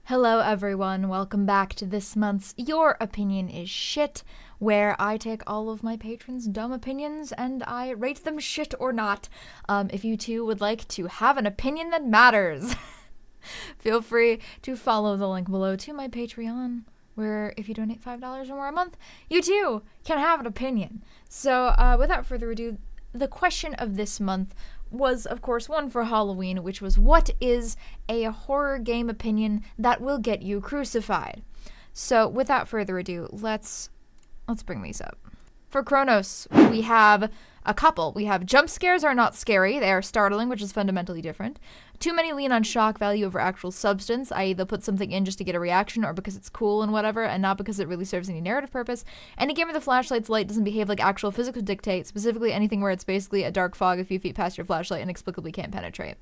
Hello everyone, welcome back to this month's Your Opinion is Shit, where I take all of my patrons' dumb opinions and I rate them shit or not. If you too would like to have an opinion that matters, feel free to follow the link below to my Patreon, where if you donate $5 or more a month, you too can have an opinion. So without further ado, the question of this month was, of course, one for Halloween, which was, what is a horror game opinion that will get you crucified? So, without further ado, let's bring these up. For Kronos, we have a couple. We have jump scares are not scary. They are startling, which is fundamentally different. Too many lean on shock value over actual substance, i.e. they'll put something in just to get a reaction or because it's cool and whatever, and not because it really serves any narrative purpose. Any game where the flashlight's light doesn't behave like actual physics would dictate, specifically anything where it's basically a dark fog a few feet past your flashlight and inexplicably can't penetrate.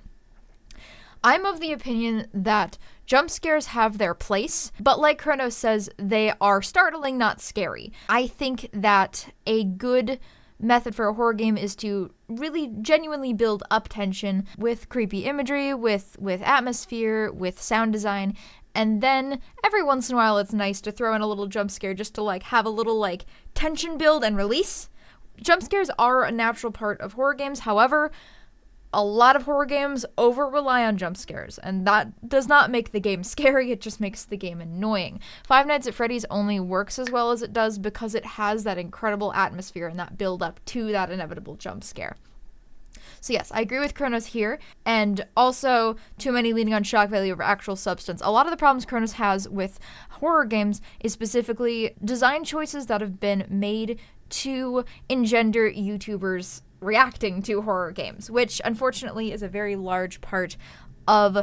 I'm of the opinion that jump scares have their place, but like Kronos says, they are startling, not scary. I think that a good method for a horror game is to really genuinely build up tension with creepy imagery, with atmosphere, with sound design, and then every once in a while it's nice to throw in a little jump scare just to like have a little like tension build and release. Jump scares are a natural part of horror games, however, a lot of horror games over-rely on jump scares, and that does not make the game scary, it just makes the game annoying. Five Nights at Freddy's only works as well as it does because it has that incredible atmosphere and that build-up to that inevitable jump scare. So yes, I agree with Kronos here, and also too many leaning on shock value over actual substance. A lot of the problems Kronos has with horror games is specifically design choices that have been made to engender YouTubers reacting to horror games, which unfortunately is a very large part of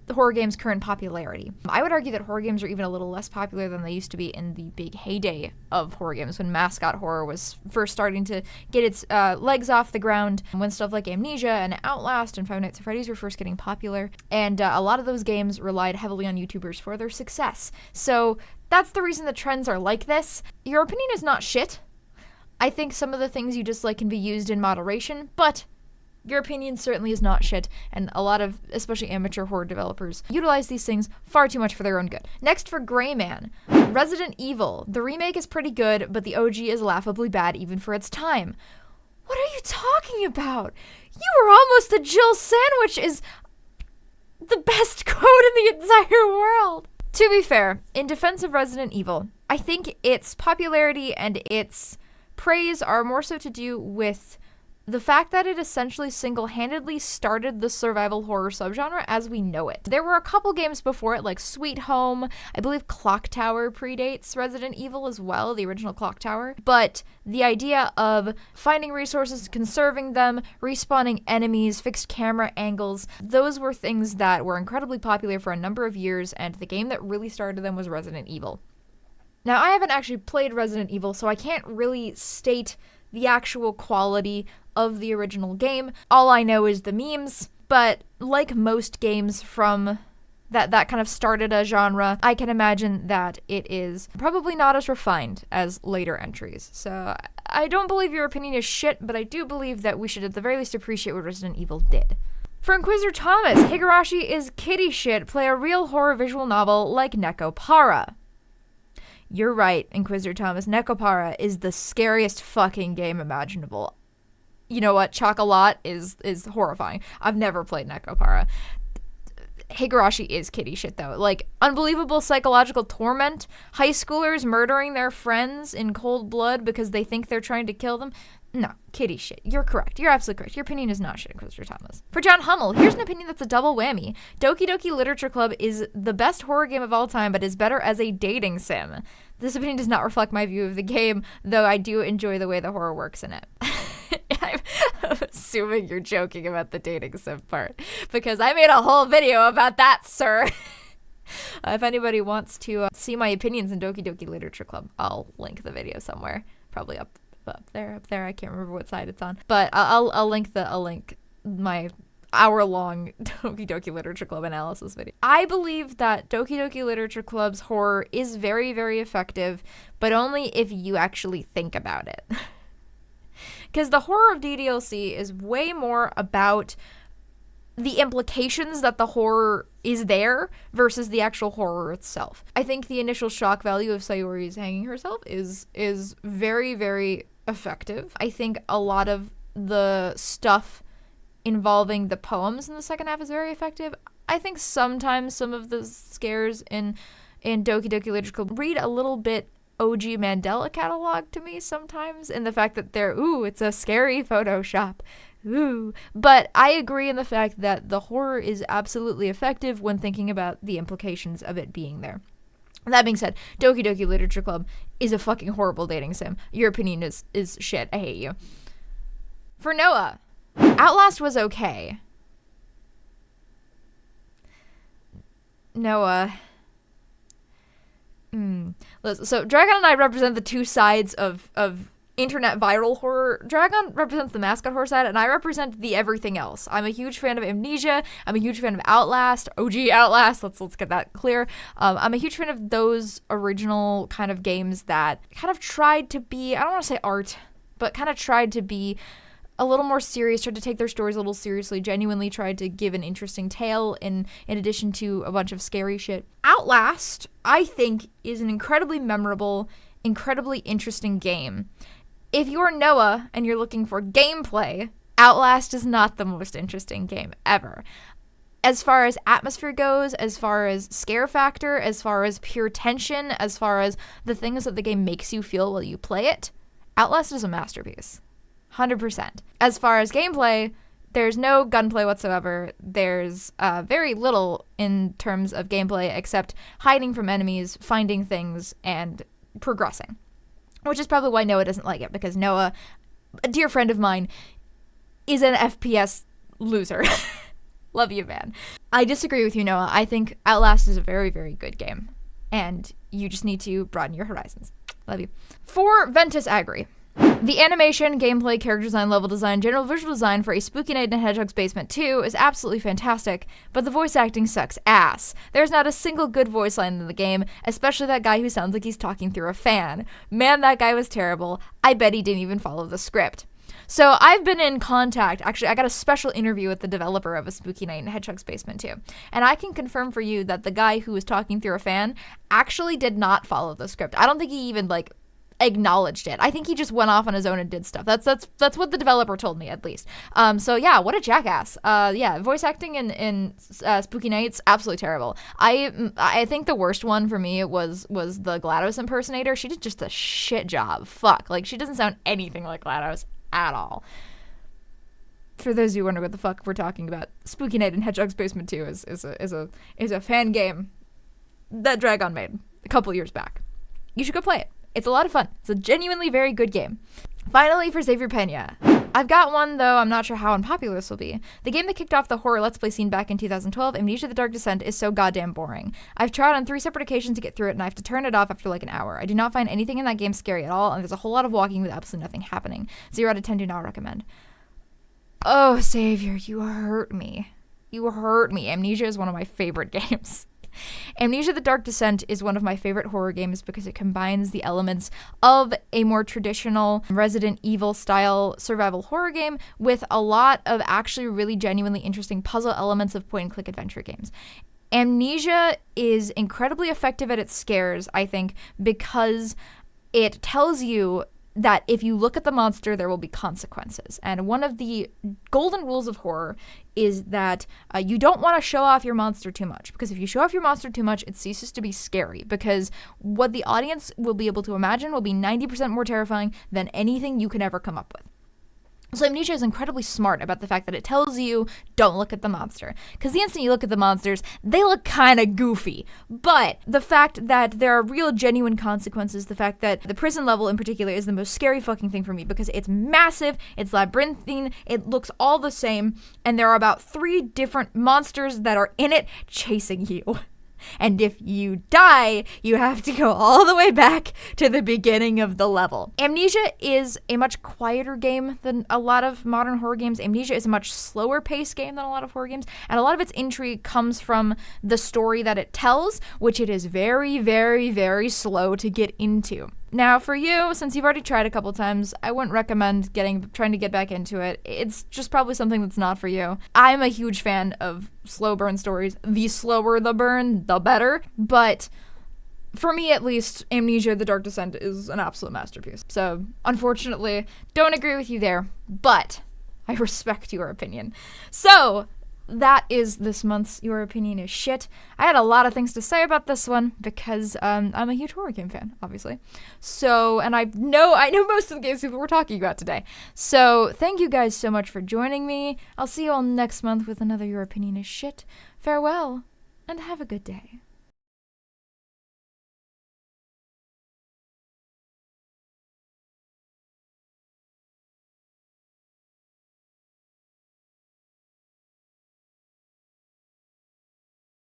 the horror games' current popularity. I would argue that horror games are even a little less popular than they used to be in the big heyday of horror games, when mascot horror was first starting to get its legs off the ground, when stuff like Amnesia and Outlast and Five Nights at Freddy's were first getting popular, and a lot of those games relied heavily on YouTubers for their success. So that's the reason the trends are like this. Your opinion is not shit. I think some of the things you dislike can be used in moderation, but your opinion certainly is not shit, and a lot of, especially amateur horror developers, utilize these things far too much for their own good. Next, for Gray Man, Resident Evil. The remake is pretty good, but the OG is laughably bad even for its time. What are you talking about? You were almost a Jill sandwich is the best code in the entire world. To be fair, in defense of Resident Evil, I think its popularity and its praise are more so to do with the fact that it essentially single-handedly started the survival horror subgenre as we know it. There were a couple games before it, like Sweet Home. I believe Clock Tower predates Resident Evil as well, the original Clock Tower. But the idea of finding resources, conserving them, respawning enemies, fixed camera angles, those were things that were incredibly popular for a number of years, and the game that really started them was Resident Evil. Now, I haven't actually played Resident Evil, so I can't really state the actual quality of the original game. All I know is the memes, but like most games from that kind of started a genre, I can imagine that it is probably not as refined as later entries. So I don't believe your opinion is shit, but I do believe that we should at the very least appreciate what Resident Evil did. For Inquisitor Thomas, Higurashi is kitty shit. Play a real horror visual novel like Nekopara. You're right, Inquisitor Thomas. Nekopara is the scariest fucking game imaginable. You know what? Chocolat is horrifying. I've never played Nekopara. Higurashi is kitty shit, though. Like, unbelievable psychological torment, high schoolers murdering their friends in cold blood because they think they're trying to kill them. No, kitty shit. You're correct. You're absolutely correct. Your opinion is not shit, Inquisitor Thomas. For John Hummel, here's an opinion that's a double whammy. Doki Doki Literature Club is the best horror game of all time, but is better as a dating sim. This opinion does not reflect my view of the game, though I do enjoy the way the horror works in it. I'm assuming you're joking about the dating sim part, because I made a whole video about that, sir. If anybody wants to see my opinions in Doki Doki Literature Club, I'll link the video somewhere, probably up there. I can't remember what side it's on, but I'll link my hour-long Doki Doki Literature Club analysis video. I believe that Doki Doki Literature Club's horror is very, very effective, but only if you actually think about it. Because the horror of DDLC is way more about the implications that the horror is there versus the actual horror itself. I think the initial shock value of Sayori's hanging herself is very, very effective. I think a lot of the stuff involving the poems in the second half is very effective. I think sometimes some of the scares in Doki Doki Literature Club read a little bit OG Mandela catalog to me sometimes, in the fact that it's a scary Photoshop. Ooh. But I agree in the fact that the horror is absolutely effective when thinking about the implications of it being there. That being said, Doki Doki Literature Club is a fucking horrible dating sim. Your opinion is shit. I hate you. For Noah, Outlast was okay. Noah. So Dragon and I represent the two sides of internet viral horror. Dragon represents the mascot horror side, and I represent the everything else. I'm a huge fan of Amnesia. I'm a huge fan of Outlast, OG Outlast. Let's get that clear. I'm a huge fan of those original kind of games that kind of tried to be, I don't want to say art, but kind of tried to be a little more serious, tried to take their stories a little seriously, genuinely tried to give an interesting tale in addition to a bunch of scary shit. Outlast, I think, is an incredibly memorable, incredibly interesting game. If you're Noah and you're looking for gameplay, Outlast is not the most interesting game ever. As far as atmosphere goes, as far as scare factor, as far as pure tension, as far as the things that the game makes you feel while you play it, Outlast is a masterpiece. 100%. As far as gameplay, there's no gunplay whatsoever. There's very little in terms of gameplay except hiding from enemies, finding things, and progressing. Which is probably why Noah doesn't like it, because Noah, a dear friend of mine, is an FPS loser. Love you, man. I disagree with you, Noah. I think Outlast is a very, very good game. And you just need to broaden your horizons. Love you. For Ventus Agri. The animation, gameplay, character design, level design, general visual design for A Spooky Night in Hedgehog's Basement 2 is absolutely fantastic, but the voice acting sucks ass. There's not a single good voice line in the game, especially that guy who sounds like he's talking through a fan. Man, that guy was terrible. I bet he didn't even follow the script. So I've been in contact, actually I got a special interview with the developer of A Spooky Night in Hedgehog's Basement 2, and I can confirm for you that the guy who was talking through a fan actually did not follow the script. I don't think he even, acknowledged it. I think he just went off on his own and did stuff. That's what the developer told me, at least. So yeah, what a jackass. Voice acting in Spooky Nights, absolutely terrible. I think the worst one for me was the GLaDOS impersonator. She did just a shit job. Fuck. She doesn't sound anything like GLaDOS at all. For those of you who wonder what the fuck we're talking about, Spooky Night in Hedgehog's Basement 2 is a fan game that Dragon made a couple years back. You should go play it. It's a lot of fun. It's a genuinely very good game. Finally, for Xavier Pena. I've got one, though I'm not sure how unpopular this will be. The game that kicked off the horror Let's Play scene back in 2012, Amnesia the Dark Descent, is so goddamn boring. I've tried on 3 separate occasions to get through it, and I have to turn it off after an hour. I do not find anything in that game scary at all, and there's a whole lot of walking with absolutely nothing happening. 0 out of 10 do not recommend. Oh, Xavier, you hurt me. You hurt me. Amnesia is one of my favorite games. Amnesia the Dark Descent is one of my favorite horror games because it combines the elements of a more traditional Resident Evil style survival horror game with a lot of actually really genuinely interesting puzzle elements of point-and-click adventure games. Amnesia is incredibly effective at its scares, I think, because it tells you that if you look at the monster, there will be consequences. And one of the golden rules of horror is that you don't want to show off your monster too much, because if you show off your monster too much, it ceases to be scary, because what the audience will be able to imagine will be 90% more terrifying than anything you can ever come up with. So Amnesia is incredibly smart about the fact that it tells you, don't look at the monster. Because the instant you look at the monsters, they look kind of goofy. But the fact that there are real genuine consequences, the fact that the prison level in particular is the most scary fucking thing for me, because it's massive, it's labyrinthine, it looks all the same, and there are about 3 different monsters that are in it chasing you. And if you die, you have to go all the way back to the beginning of the level. Amnesia is a much quieter game than a lot of modern horror games. Amnesia is a much slower paced game than a lot of horror games, and a lot of its intrigue comes from the story that it tells, which it is very, very, very slow to get into. Now, for you, since you've already tried a couple times, I wouldn't recommend trying to get back into it. It's just probably something that's not for you. I'm a huge fan of slow burn stories. The slower the burn, the better. But for me, at least, Amnesia: The Dark Descent is an absolute masterpiece. So, unfortunately, don't agree with you there, but I respect your opinion. So, that is this month's Your Opinion is Shit. I had a lot of things to say about this one because I'm a huge horror game fan, obviously. So, and I know most of the games people were talking about today. So, thank you guys so much for joining me. I'll see you all next month with another Your Opinion is Shit. Farewell, and have a good day.